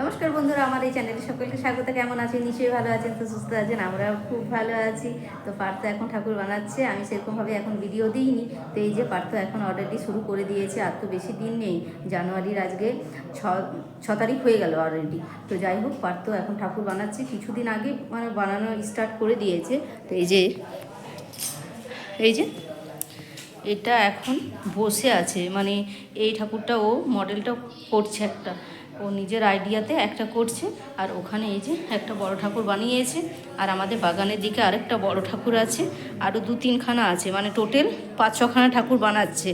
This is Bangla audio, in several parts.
নমস্কার বন্ধুরা, আমার এই চ্যানেলে সকলকে স্বাগত। কেমন আছেন? নিশ্চয়ই ভালো আছেন, তো সুস্থ আছেন। আমরাও খুব ভালো আছি। তো পার্থ এখন ঠাকুর বানাচ্ছে, আমি সেরকমভাবে এখন ভিডিও দিইনি। তো এই যে পার্থ এখন অলরেডি শুরু করে দিয়েছে। আর তো বেশি দিন নেই, জানুয়ারির আজকে ছ ছ তারিখ হয়ে গেল অলরেডি। তো যাই হোক, পার্থ এখন ঠাকুর বানাচ্ছে, কিছুদিন আগে মানে বানানো স্টার্ট করে দিয়েছে। তো এই যে এটা এখন বসে আছে, মানে এই ঠাকুরটা ও মডেলটা করছে একটা, ও নিজের আইডিয়াতে একটা করছে। আর ওখানে এই যে একটা বড় ঠাকুর বানিয়েছে। আর আমাদের বাগানের দিকে আরেকটা বড় ঠাকুর আছে, আরও 2-3খানা আছে, মানে টোটাল 5-6খানা ঠাকুর বানাচ্ছে।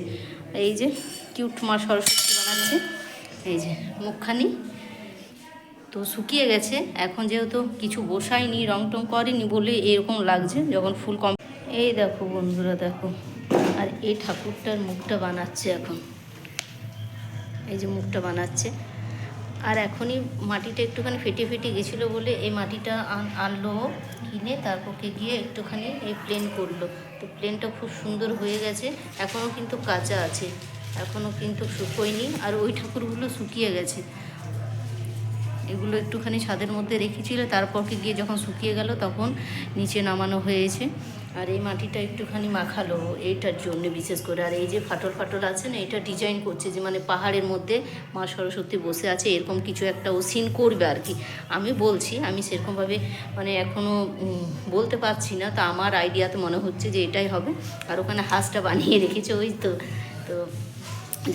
এই যে কিউট মা সরস্বতী বানাচ্ছে। এই যে মুখখানি তো শুকিয়ে গেছে এখন, যেহেতু কিছু বসায়নি, রং টং করেনি বলে এরকম লাগছে। যখন ফুল কম, এই দেখো বন্ধুরা, দেখো। আর এই ঠাকুরটার মুখটা বানাচ্ছে এখন, এই যে মুখটা বানাচ্ছে। আর এখনই মাটিটা একটুখানি ফেটে ফেটে গেছিলো বলে এই মাটিটা আনলো কিনে, তারপরকে গিয়ে একটুখানি এই প্লেন করলো। তো প্লেনটা খুব সুন্দর হয়ে গেছে। এখনও কিন্তু কাঁচা আছে, এখনও কিন্তু শুকোয়নি। আর ওই ঠাকুরগুলো শুকিয়ে গেছে, এগুলো একটুখানি ছাদের মধ্যে রেখেছিল, তারপরকে গিয়ে যখন শুকিয়ে গেল তখন নিচে নামানো হয়েছে। আর এই মাটিটা একটুখানি মাখালো এইটার জন্য বিশেষ করে। আর এই যে ফাটল ফাটল আছে না, এটা ডিজাইন করছে যে মানে পাহাড়ের মধ্যে মা সরস্বতী বসে আছে, এরকম কিছু একটা ও সিন করবে আর কি। আমি বলছি, আমি সেরকমভাবে মানে এখনও বলতে পারছি না, তা আমার আইডিয়াতে মনে হচ্ছে যে এটাই হবে। আর ওখানে হাঁসটা বানিয়ে রেখেছে ওই তো। তো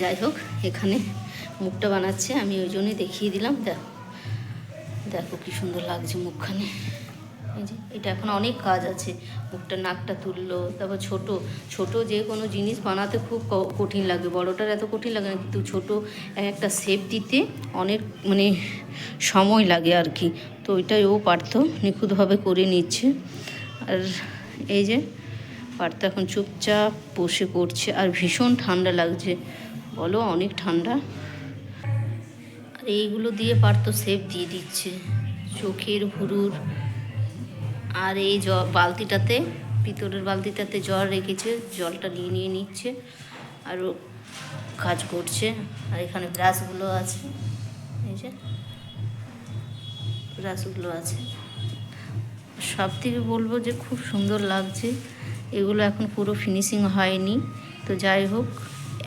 যাই হোক, এখানে মুখটা বানাচ্ছে, আমি ওই জন্যই দেখিয়ে দিলাম। দেখো কি সুন্দর লাগছে মুখখানে। এই যে এটা এখন অনেক কাজ আছে, মুখটা নাকটা তুললো। তারপর ছোট ছোট যে কোনো জিনিস বানাতে খুব কঠিন লাগে, বড়টার এত কঠিন লাগে না, কিন্তু ছোট একটা শেপ দিতে অনেক মানে সময় লাগে আর কি। তো ওইটাই ও পার্থ নিখুঁতভাবে করে নিচ্ছে। আর এই যে পার্থ এখন চুপচাপ বসে করছে। আর ভীষণ ঠান্ডা লাগছে, বলো অনেক ঠান্ডা। আর এইগুলো দিয়ে পার্থ শেপ দিয়ে দিচ্ছে, চোখের ভুরুর। আর এই বালতিটাতে, পিতলের বালতিটাতে জল রেখেছে, জলটা নিয়ে নিয়ে নিচ্ছে আরও কাজ করছে। আর এখানে ব্রাশগুলো আছে, এই যে ব্রাশগুলো আছে। সব থেকে বলবো যে খুব সুন্দর লাগছে। এগুলো এখন পুরো ফিনিশিং হয়নি, তো যাই হোক,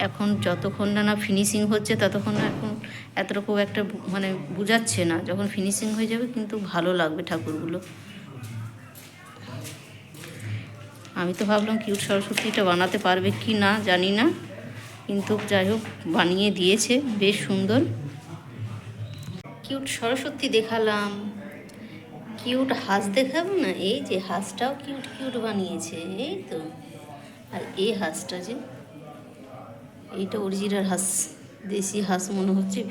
এখন যতক্ষণ না ফিনিশিং হচ্ছে ততক্ষণ এখন এতরকম একটা মানে বুঝাচ্ছে না। যখন ফিনিশিং হয়ে যাবে কিন্তু ভালো লাগবে ঠাকুরগুলো। আমি তো ভাবলাম কিউট সরস্বতীটা বানাতে পারবে কি না জানি না, কিন্তু যাই হোক বানিয়ে দিয়েছে বেশ সুন্দর। কিউট সরস্বতী দেখালাম, কিউট হাঁস দেখাবো না? এই যে হাঁসটাও কিউট কিউট বানিয়েছে, এই তো। আর এই হাঁসটা যে, এইটা অরিজিনাল হাঁস, দেশি হাঁস মনে হচ্ছে।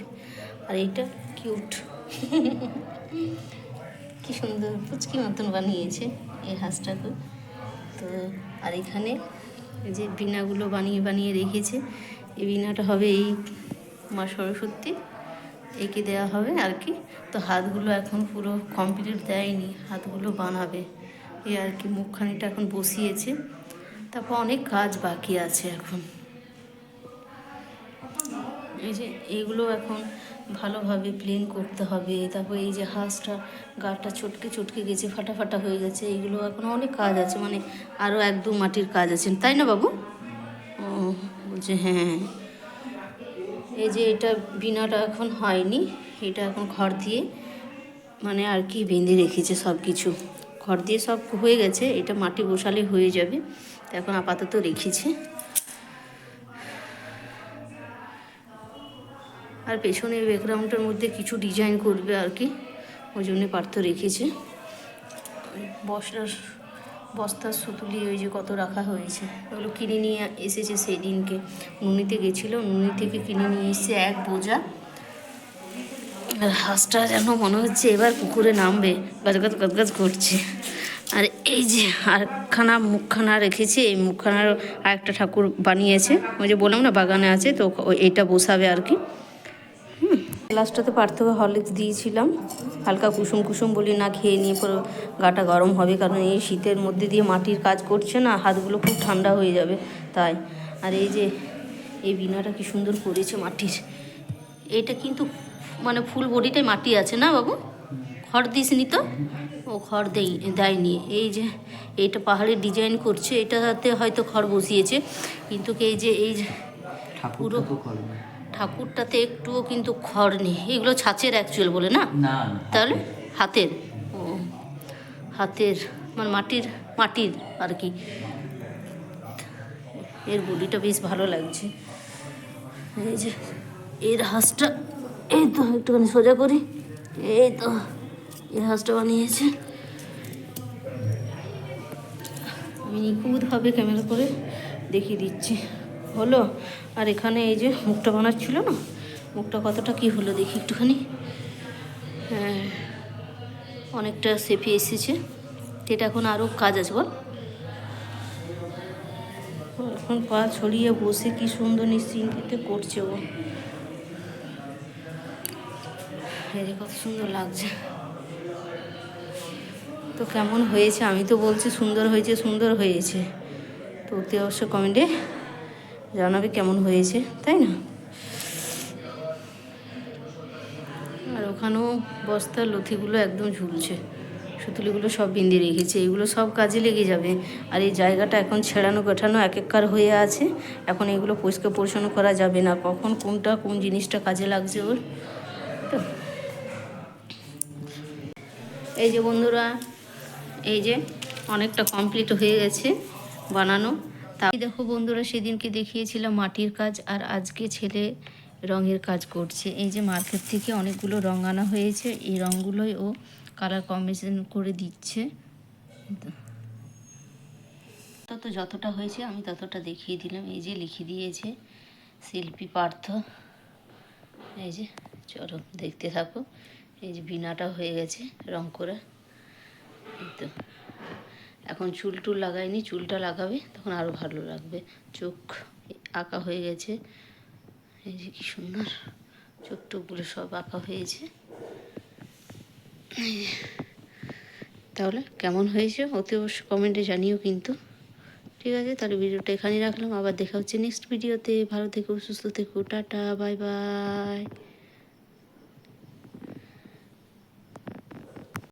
আর এইটা কিউট, কি সুন্দর পুচকি মতন বানিয়েছে এই হাঁসটাকে। তো আর এখানে এই যে বীণাগুলো বানিয়ে বানিয়ে রেখেছে, এই বীণাটা হবে এই মা সরস্বতী, এঁকে দেওয়া হবে আর কি। তো হাতগুলো এখন পুরো কমপ্লিট দেয়নি, হাতগুলো বানাবে এই আর কি। মুখখানিটা এখন বসিয়েছে, তারপর অনেক কাজ বাকি আছে এখন। এই যে এইগুলো এখন ভালোভাবে প্লেন করতে হবে। তারপর এই যে হাঁসটা গাটা চটকে চটকে গেছে, ফাটা ফাটা হয়ে গেছে, এইগুলো এখন অনেক কাজ আছে, মানে আরও 1-2 মাটির কাজ আছে, তাই না বাবু? ও বলছে হ্যাঁ। এই যে এটা বিনাটা এখন হয়নি, এটা এখন খড় দিয়ে মানে আর কি বেঁধে রেখেছে সব কিছু, খড় দিয়ে সব হয়ে গেছে। এটা মাটি বসালে হয়ে যাবে, তো এখন আপাতত রেখেছে। আর পেছনের ব্যাকগ্রাউন্ডটার মধ্যে কিছু ডিজাইন করবে আর কি, ওই জন্যে পার্থ রেখেছে। বস্তার সুতুলি ওই যে কত রাখা হয়েছে, ওগুলো কিনে নিয়ে এসেছে সেই দিনকে, নুনিতে গেছিলো, নুনি থেকে কিনে নিয়ে এসে 1 বোঝা। আর হাঁসটা যেন মনে হচ্ছে এবার পুকুরে নামবে, গাছ গাছ করছে। আর এই যে আরেকখানা মুখখানা রেখেছি, এই মুখখানার আরেকটা ঠাকুর বানিয়েছে, ওই যে বললাম না বাগানে আছে, তো এইটা বসাবে আর কি। লাস্টটাতে পার্থক্য হরলিক্স দিয়েছিলাম, হালকা কুসুম কুসুম বলি না, খেয়ে নিয়ে পুরো গাটা গরম হবে, কারণ এই শীতের মধ্যে দিয়ে মাটির কাজ করছে না, হাতগুলো খুব ঠান্ডা হয়ে যাবে তাই। আর এই যে এই বিনাটা কি সুন্দর করেছে মাটির, এটা কিন্তু মানে ফুল বডিটাই মাটি আছে না বাবু? খড় দিসনি তো? ও খড় দেয়নি। এই যে এইটা পাহাড়ের ডিজাইন করছে, এটাতে হয়তো খড় বসিয়েছে, কিন্তু এই যে পুরো ঠাকুরটাতে একটুও কিন্তু খড় নেই। এগুলো ছাঁচের অ্যাকচুয়াল বলে না? তাহলে হাতের। ও হাতের মানে মাটির আর কি। এর বডিটা বেশ ভালো লাগছে। এই যে এর হাঁসটা, এই তো একটুখানি সোজা করি, এই তো এর হাঁসটা বানিয়েছে। আমি নিখুঁতভাবে ক্যামেরা করে দেখিয়ে দিচ্ছি, হলো। আর এখানে এই যে মুখটা বানাচ্ছিল না, মুখটা কতটা কি হলো দেখি একটুখানি। হ্যাঁ, অনেকটা শেপে এসেছে। এটা এখন আরও কাজ আছে বল। এখন পা ছড়িয়ে বসে কি সুন্দর নিশ্চিন্তিতে করছে ও। এই কত সুন্দর লাগছে। তো কেমন হয়েছে? আমি তো বলছি সুন্দর হয়েছে, সুন্দর হয়েছে। তো অতি অবশ্য কমেন্টে জানাবে কেমন হয়েছে, তাই না? আর ওখানেও বস্তার লথিগুলো একদম ঝুলছে, সুতুলিগুলো সব বিন্দি রেখেছে। এগুলো সব কাজে লেগে যাবে। আর এই জায়গাটা এখন ছেড়ানো গোঠানো একার হয়ে আছে। এখন এগুলো পরিষ্কার পরিচ্ছন্ন করা যাবে না, কখন কোন জিনিসটা কাজে লাগছে ওর। তো এই যে বন্ধুরা, এই যে অনেকটা কমপ্লিট হয়ে গেছে বানানো। তা দেখো বন্ধুরা, সেদিনকে দেখিয়েছিলাম মাটির কাজ, আর আজকে ছেলে রঙের কাজ করছে। এই যে মার্কেট থেকে অনেকগুলো রঙ আনা হয়েছে, এই রঙগুলোই ও কালার কম্বিনেশন করে দিচ্ছে। তো যতটা হয়েছে আমি ততটা দেখিয়ে দিলাম। এই যে লিখে দিয়েছে শিল্পী পার্থ। এই যে চলো দেখতে থাকো। এই যে বিনাটা হয়ে গেছে রং করা। এই তো এখন চুল লাগায়নি, চুলটা লাগাবে তখন আরও ভালো লাগবে। চোখ আঁকা হয়ে গেছে, এই যে কি সুন্দর চোখ টোকগুলো সব আঁকা হয়েছে। তাহলে কেমন হয়েছে অতি অবশ্য কমেন্টে জানিও কিন্তু। ঠিক আছে, তাহলে ভিডিওটা এখানেই রাখলাম। আবার দেখা হচ্ছে নেক্সট ভিডিওতে। ভালো থেকো, সুস্থ থেকো, টাটা, বাই বাই।